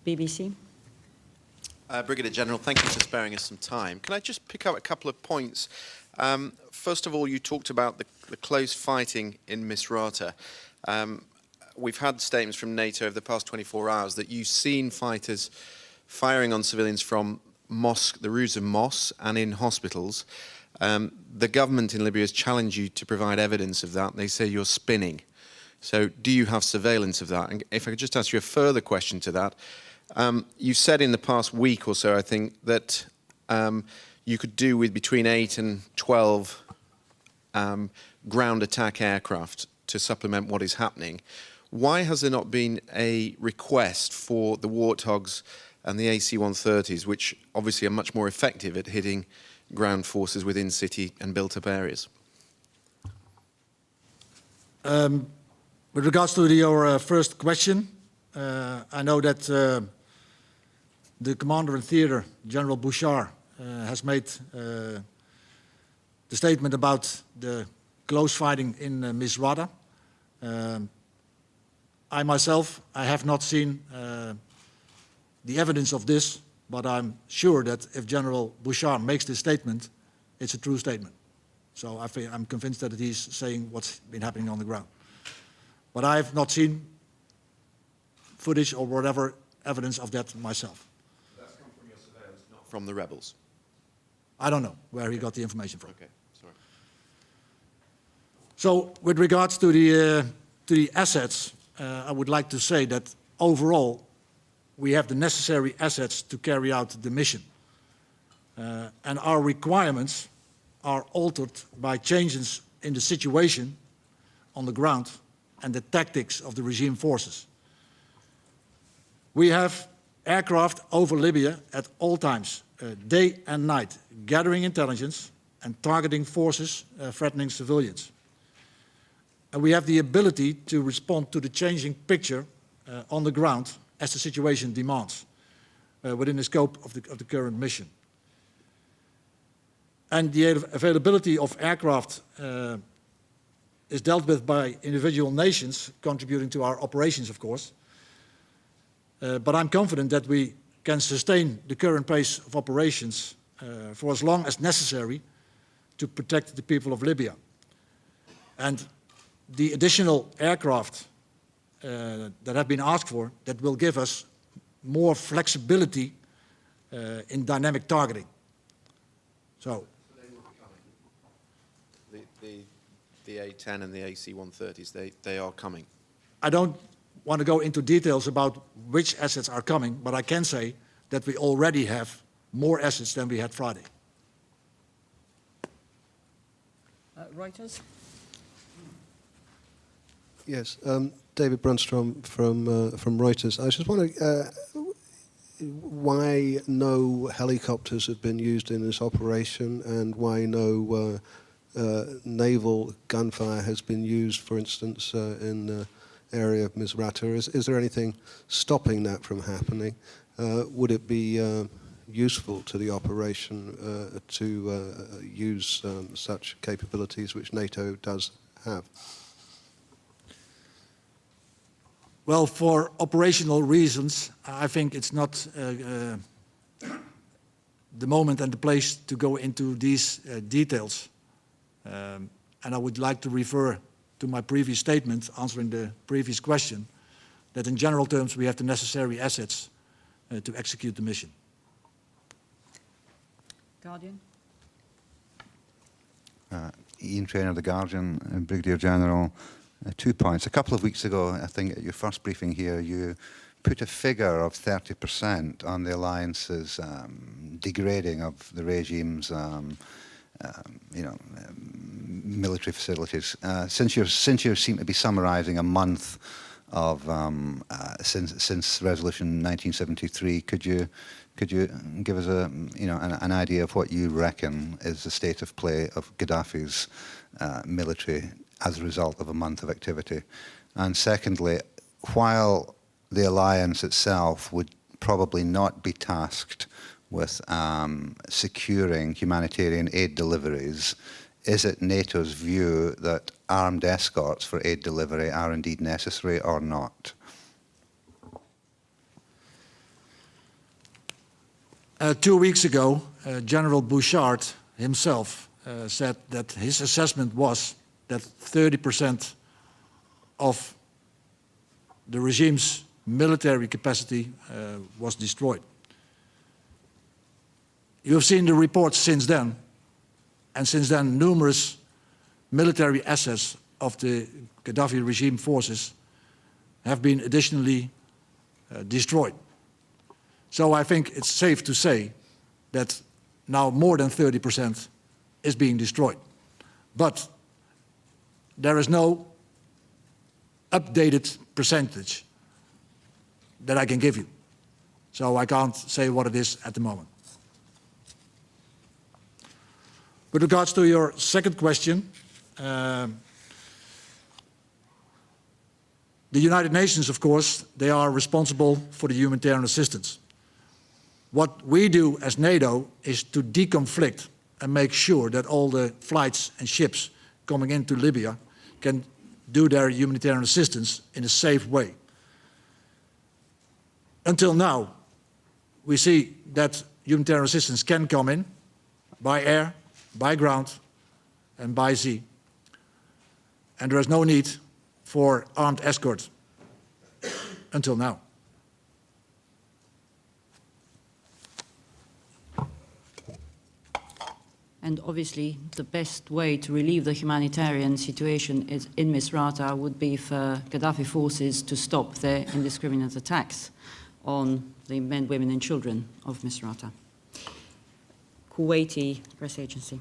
BBC. Brigadier General, thank you for sparing us some time. Can I just pick up a couple of points? First of all, you talked about the close fighting in Misrata. We've had statements from NATO over the past 24 hours that you've seen fighters firing on civilians from the roofs of mosques and in hospitals. The government in Libya has challenged you to provide evidence of that. They say you're spinning. So do you have surveillance of that? And if I could just ask you a further question to that. You said in the past week or so, I think, that you could do with between 8 and 12 ground attack aircraft to supplement what is happening. Why has there not been a request for the Warthogs and the AC-130s, which obviously are much more effective at hitting ground forces within city and built-up areas? With regards to your first question, I know that the commander in theater, General Bouchard, has made the statement about the close fighting in Misrata. I myself, I have not seen the evidence of this, but I'm sure that if General Bouchard makes this statement, it's a true statement. So I'm convinced that he's saying what's been happening on the ground. But I have not seen footage or whatever evidence of that myself. That's come from your surveillance, not from the rebels? I don't know where he got the information from. Okay, sorry. So with regards to the assets, I would like to say that overall we have the necessary assets to carry out the mission. And our requirements are altered by changes in the situation on the ground and the tactics of the regime forces. We have aircraft over Libya at all times, day and night, gathering intelligence and targeting forces threatening civilians. And we have the ability to respond to the changing picture on the ground as the situation demands, within the scope of the current mission. And the availability of aircraft is dealt with by individual nations contributing to our operations, of course. But I'm confident that we can sustain the current pace of operations for as long as necessary to protect the people of Libya. And the additional aircraft that have been asked for, that will give us more flexibility in dynamic targeting. So they will be coming. The A-10 and the AC-130s, they are coming. I don't want to go into details about which assets are coming, but I can say that we already have more assets than we had Friday. Reuters? Yes, David Brunstrom from Reuters. I was just wondering why no helicopters have been used in this operation and why no naval gunfire has been used, for instance, in the area of Misrata. Is there anything stopping that from happening? Would it be useful to the operation to use such capabilities which NATO does have? Well, for operational reasons, I think it's not the moment and the place to go into these details. And I would like to refer to my previous statement, answering the previous question, that in general terms we have the necessary assets to execute the mission. Guardian? Ian Traynor, The Guardian, Brigadier General. 2 points. A couple of weeks ago, I think at your first briefing here, you put a figure of 30% on the alliance's degrading of the regime's military facilities. Since you seem to be summarising a month of since Resolution 1973, could you give us an idea of what you reckon is the state of play of Gaddafi's military as a result of a month of activity? And secondly, while the alliance itself would probably not be tasked with securing humanitarian aid deliveries, is it NATO's view that armed escorts for aid delivery are indeed necessary or not? 2 weeks ago, General Bouchard himself said that his assessment was that 30% of the regime's military capacity was destroyed. You have seen the reports since then, and since then numerous military assets of the Gaddafi regime forces have been additionally destroyed. So I think it's safe to say that now more than 30% is being destroyed. But there is no updated percentage that I can give you. So I can't say what it is at the moment. With regards to your second question, the United Nations, of course, they are responsible for the humanitarian assistance. What we do as NATO is to deconflict and make sure that all the flights and ships coming into Libya can do their humanitarian assistance in a safe way. Until now, we see that humanitarian assistance can come in by air, by ground, and by sea. And there is no need for armed escorts until now. And obviously, the best way to relieve the humanitarian situation in Misrata would be for Gaddafi forces to stop their indiscriminate attacks on the men, women and children of Misrata. Kuwaiti press agency.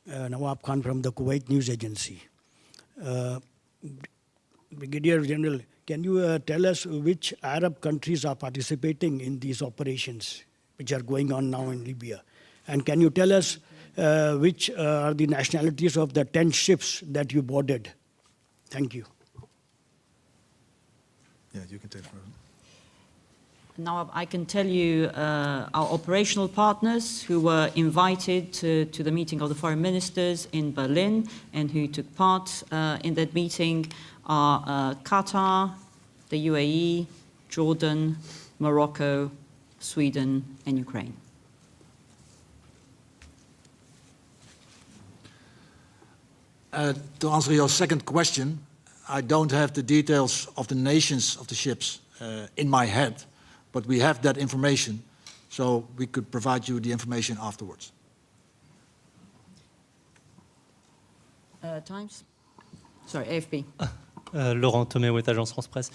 Nawab Khan from the Kuwait News Agency. Brigadier General, can you tell us which Arab countries are participating in these operations which are going on now in Libya? And can you tell us which are the nationalities of the 10 ships that you boarded? Thank you. Yeah, you can take it. Now I can tell you our operational partners who were invited to the meeting of the foreign ministers in Berlin and who took part in that meeting are Qatar, the UAE, Jordan, Morocco, Sweden and Ukraine. To answer your second question, I don't have the details of the nations of the ships in my head, but we have that information, so we could provide you the information afterwards. Times? Sorry, AFP. Laurent Thomé with Agence France Presse.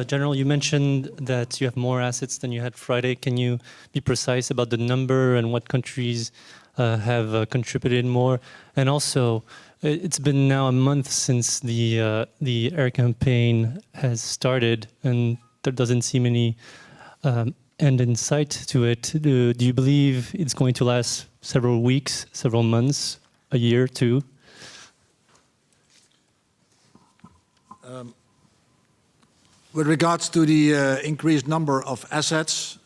General, you mentioned that you have more assets than you had Friday. Can you be precise about the number and what countries have contributed more? And also, it's been now a month since the air campaign has started, and there doesn't seem any end in sight to it. Do you believe it's going to last several weeks, several months, a year, two? With regards to the increased number of assets,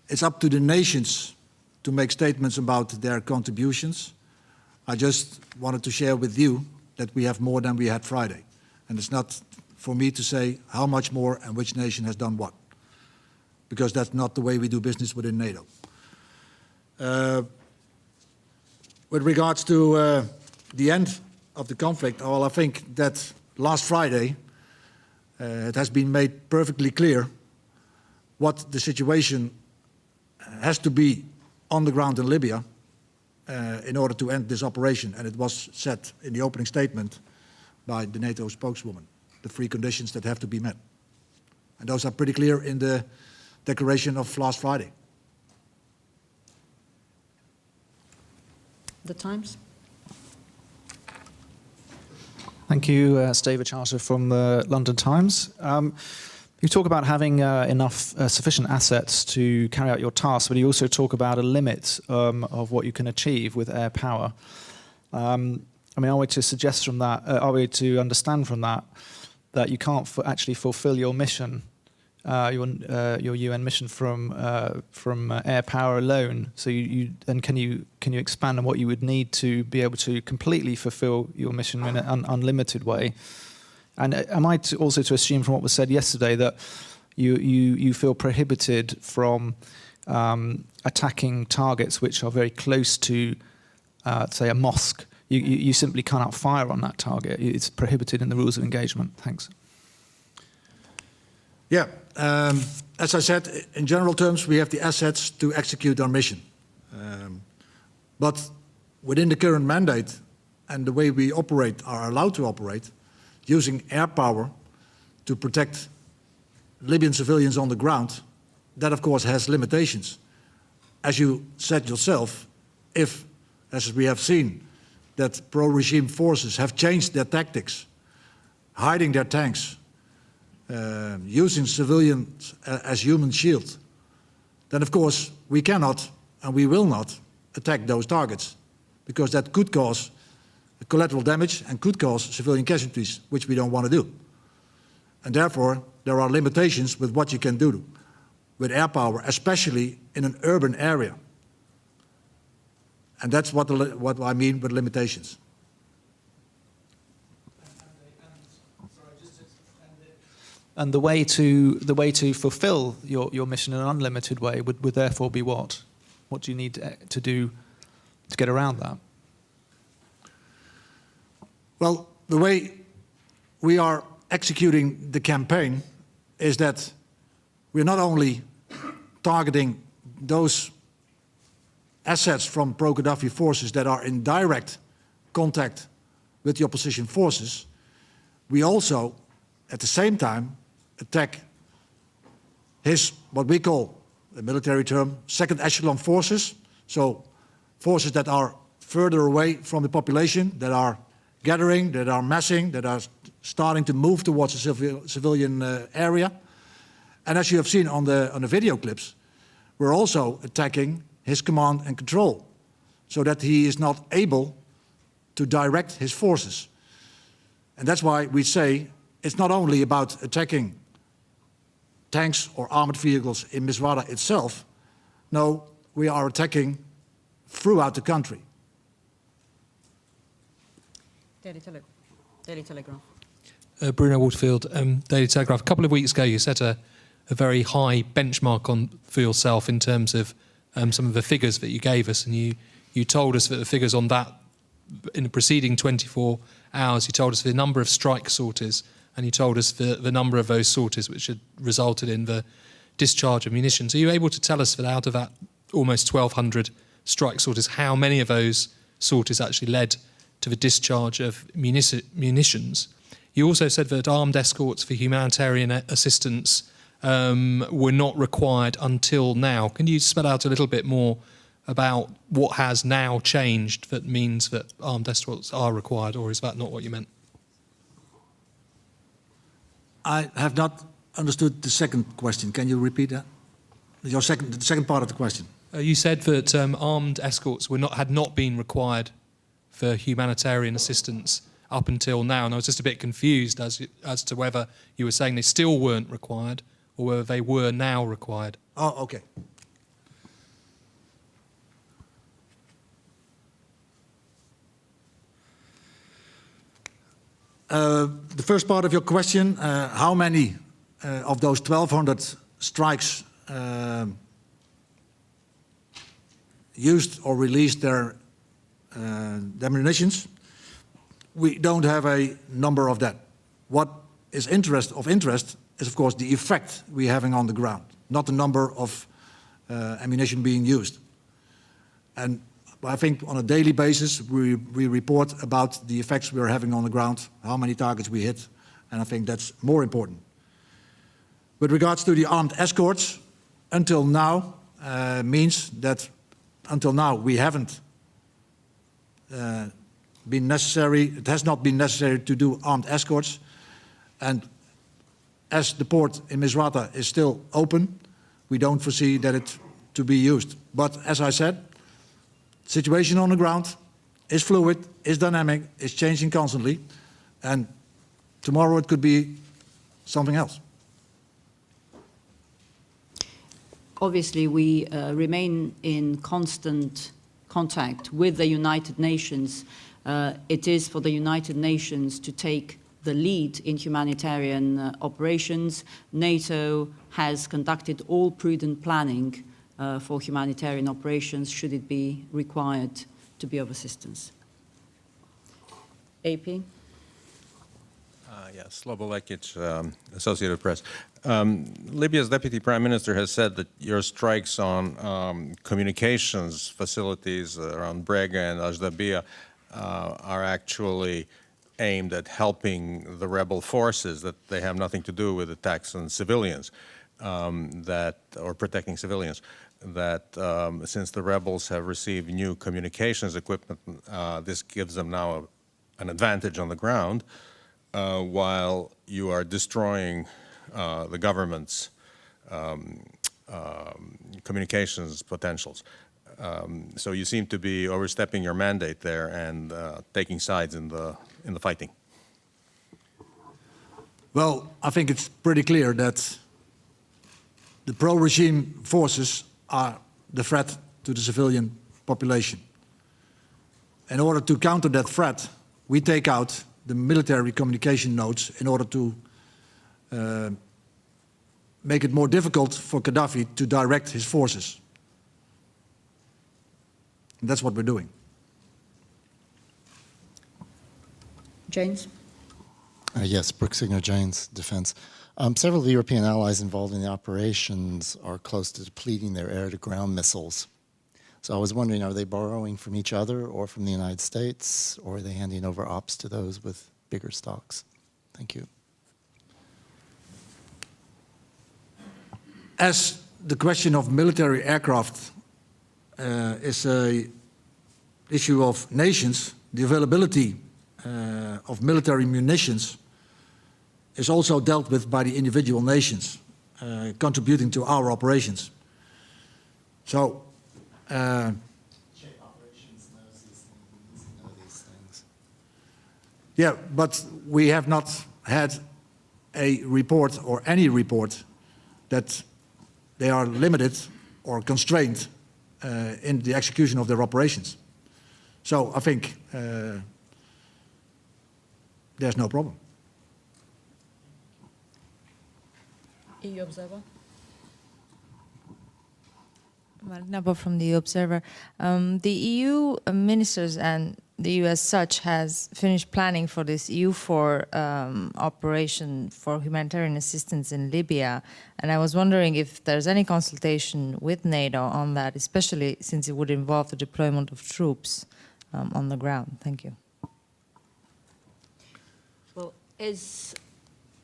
it's up to the nations to make statements about their contributions. I just wanted to share with you that we have more than we had Friday. And it's not for me to say how much more and which nation has done what, because that's not the way we do business within NATO. With regards to the end of the conflict, well, I think that last Friday, it has been made perfectly clear what the situation has to be on the ground in Libya in order to end this operation. And it was said in the opening statement by the NATO spokeswoman, the three conditions that have to be met. And those are pretty clear in the declaration of last Friday. The Times? Thank you, David Charter from the London Times. You talk about having sufficient assets to carry out your tasks, but you also talk about a limit of what you can achieve with air power. I mean, are we to suggest from that, are we to understand from that, that you can't actually fulfill your mission, your UN mission from air power alone? So can you expand on what you would need to be able to completely fulfill your mission in an unlimited way? And am I also to assume from what was said yesterday that you feel prohibited from attacking targets which are very close to, say, a mosque. You simply cannot fire on that target. It's prohibited in the rules of engagement. Thanks. Yeah, as I said, in general terms, we have the assets to execute our mission. But within the current mandate and the way we operate, are allowed to operate, using air power to protect Libyan civilians on the ground, that of course has limitations. As you said yourself, if, as we have seen, that pro-regime forces have changed their tactics, hiding their tanks, using civilians as human shield, then of course we cannot and we will not attack those targets, because that could cause collateral damage and could cause civilian casualties, which we don't want to do. And therefore, there are limitations with what you can do with air power, especially in an urban area. And that's what I mean with limitations. And the way to fulfill your mission in an unlimited way would therefore be what? What do you need to do to get around that? Well, the way we are executing the campaign is that we're not only targeting those assets from pro-Gaddafi forces that are in direct contact with the opposition forces, we also, at the same time, attack his, what we call, the military term, second echelon forces, so forces that are further away from the population, that are gathering, that are massing, that are starting to move towards the civilian area. And as you have seen on the video clips, we're also attacking his command and control, so that he is not able to direct his forces. And that's why we say it's not only about attacking tanks or armored vehicles in Misrata itself. No, we are attacking throughout the country. Daily Telegraph. Bruno Waterfield, Daily Telegraph. A couple of weeks ago, you set a very high benchmark for yourself in terms of some of the figures that you gave us, and you told us that the figures on that, in the preceding 24 hours, you told us the number of strike sorties, and you told us the number of those sorties which had resulted in the discharge of munitions. Are you able to tell us that out of that almost 1,200 strike sorties, how many of those sorties actually led to the discharge of munitions? You also said that armed escorts for humanitarian assistance were not required until now. Can you spell out a little bit more about what has now changed that means that armed escorts are required, or is that not what you meant? I have not understood the second question. Can you repeat that? The second part of the question. You said that armed escorts had not been required for humanitarian assistance up until now, and I was just a bit confused as to whether you were saying they still weren't required or whether they were now required. Oh, okay. The first part of your question, how many of those 1,200 strikes used or released their munitions? We don't have a number of that. What is of interest is, of course, the effect we're having on the ground, not the number of ammunition being used. And I think on a daily basis, we report about the effects we are having on the ground, how many targets we hit, and I think that's more important. With regards to the armed escorts, until now means that until now we haven't been necessary, it has not been necessary to do armed escorts, and as the port in Misrata is still open, we don't foresee that it to be used. But as I said, situation on the ground is fluid, is dynamic, is changing constantly, and tomorrow it could be something else. Obviously, we remain in constant contact with the United Nations. It is for the United Nations to take the lead in humanitarian operations. NATO has conducted all prudent planning for humanitarian operations should it be required to be of assistance. AP? Yes, Slobo Lekic, Associated Press. Libya's Deputy Prime Minister has said that your strikes on communications facilities around Brega and Ajdabia are actually aimed at helping the rebel forces, that they have nothing to do with attacks on civilians, or protecting civilians. That since the rebels have received new communications equipment, this gives them now an advantage on the ground, while you are destroying the government's communications potentials. So you seem to be overstepping your mandate there and taking sides in the fighting. Well, I think it's pretty clear that the pro-regime forces are the threat to the civilian population. In order to counter that threat, we take out the military communication nodes in order to make it more difficult for Gaddafi to direct his forces. And that's what we're doing. James? Yes, Brooks Signor Janes, Defense. Several of the European allies involved in the operations are close to depleting their air-to-ground missiles. So I was wondering, are they borrowing from each other or from the United States, or are they handing over ops to those with bigger stocks? Thank you. As the question of military aircraft is an issue of nations, the availability of military munitions is also dealt with by the individual nations contributing to our operations. So, operations knows these things. yeah, but we have not had a report or any report that they are limited or constrained in the execution of their operations. So I think there's no problem. EU Observer? Marina Bo from the EU Observer. The EU ministers and the EU as such has finished planning for this EU4 operation for humanitarian assistance in Libya. And I was wondering if there's any consultation with NATO on that, especially since it would involve the deployment of troops on the ground. Thank you. Well,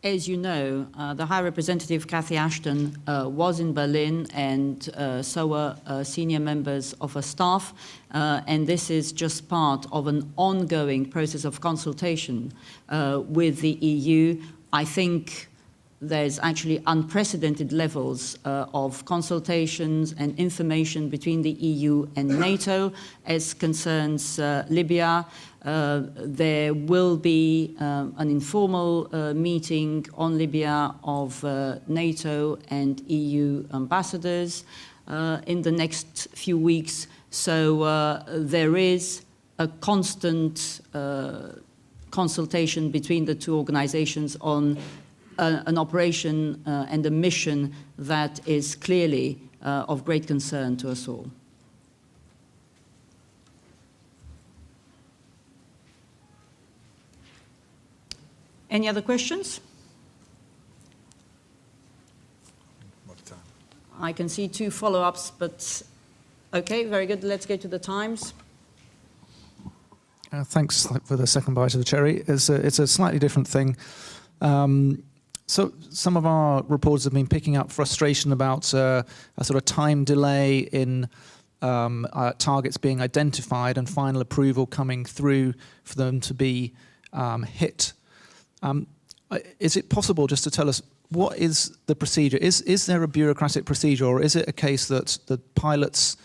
as you know, the High Representative Cathy Ashton was in Berlin, and so were senior members of her staff. And this is just part of an ongoing process of consultation with the EU. I think there's actually unprecedented levels of consultations and information between the EU and NATO as concerns Libya. There will be an informal meeting on Libya of NATO and EU ambassadors in the next few weeks. So there is a constant consultation between the two organizations on an operation and a mission that is clearly of great concern to us all. Any other questions? I can see 2 follow-ups, but okay, very good. Let's go to the Times. Thanks for the second bite of the cherry. It's a slightly different thing. So some of our reporters have been picking up frustration about a sort of time delay in targets being identified and final approval coming through for them to be hit. Is it possible just to tell us what is the procedure? Is there a bureaucratic procedure, or is it a case that the pilots,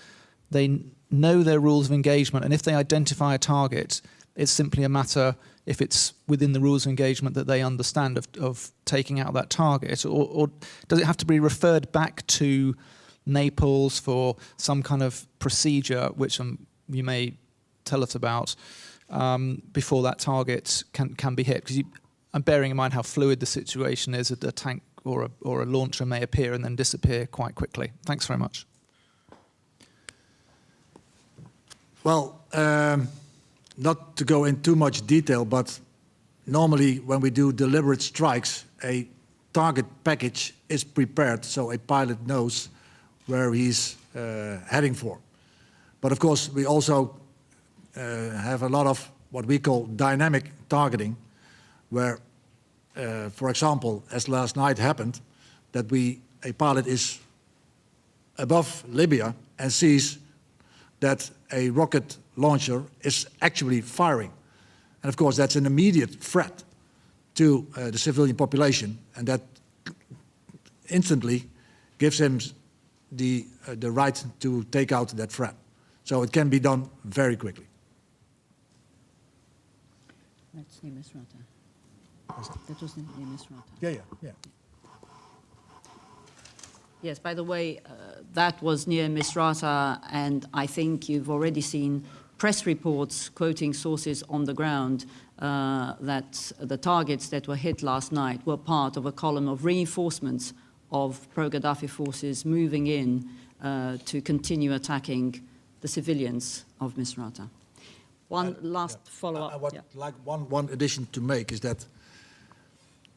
they know their rules of engagement, and if they identify a target, it's simply a matter, if it's within the rules of engagement that they understand, of taking out that target? Or does it have to be referred back to Naples for some kind of procedure, which you may tell us about, before that target can be hit? Because and bearing in mind how fluid the situation is, that a tank or a launcher may appear and then disappear quite quickly. Thanks very much. Well, not to go in too much detail, but normally when we do deliberate strikes, a target package is prepared so a pilot knows where he's heading for. But of course, we also have a lot of what we call dynamic targeting, where, for example, as last night happened, that a pilot is above Libya and sees that a rocket launcher is actually firing. And of course, that's an immediate threat to the civilian population, and that instantly gives him the right to take out that threat. So it can be done very quickly. That's near Misrata. That was near Misrata. Yeah. Yes, by the way, that was near Misrata, and I think you've already seen press reports quoting sources on the ground that the targets that were hit last night were part of a column of reinforcements of pro-Gaddafi forces moving in to continue attacking the civilians of Misrata. One last follow-up. I would like one addition to make is that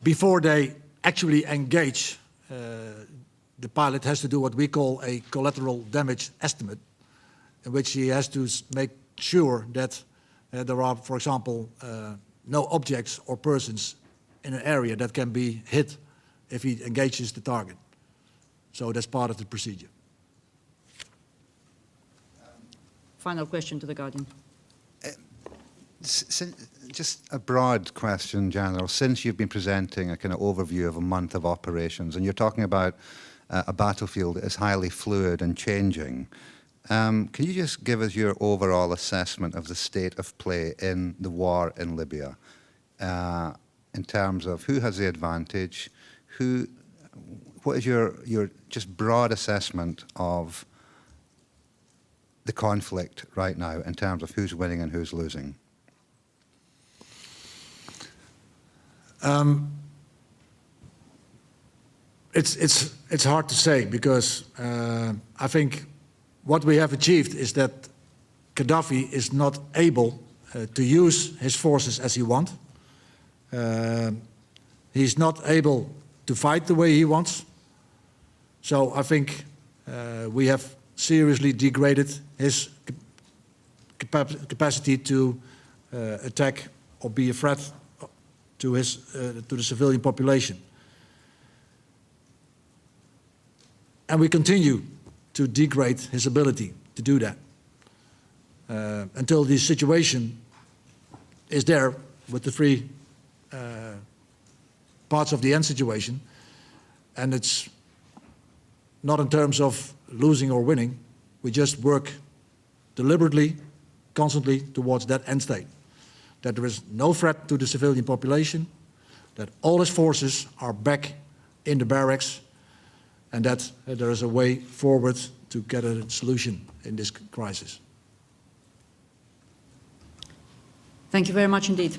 before they actually engage, the pilot has to do what we call a collateral damage estimate, in which he has to make sure that there are, for example, no objects or persons in an area that can be hit if he engages the target. So that's part of the procedure. Final question to the Guardian. Just a broad question, General. Since you've been presenting a kind of overview of a month of operations, and you're talking about a battlefield that is highly fluid and changing, can you just give us your overall assessment of the state of play in the war in Libya, in terms of who has the advantage, what is your just broad assessment of the conflict right now in terms of who's winning and who's losing? It's hard to say, because I think what we have achieved is that Gaddafi is not able to use his forces as he wants. He's not able to fight the way he wants. So I think we have seriously degraded his capacity to attack or be a threat to the civilian population. And we continue to degrade his ability to do that until the situation is there with the three parts of the end situation. And it's not in terms of losing or winning. We just work deliberately, constantly towards that end state. That there is no threat to the civilian population, that all his forces are back in the barracks, and that there is a way forward to get a solution in this crisis. Thank you very much indeed.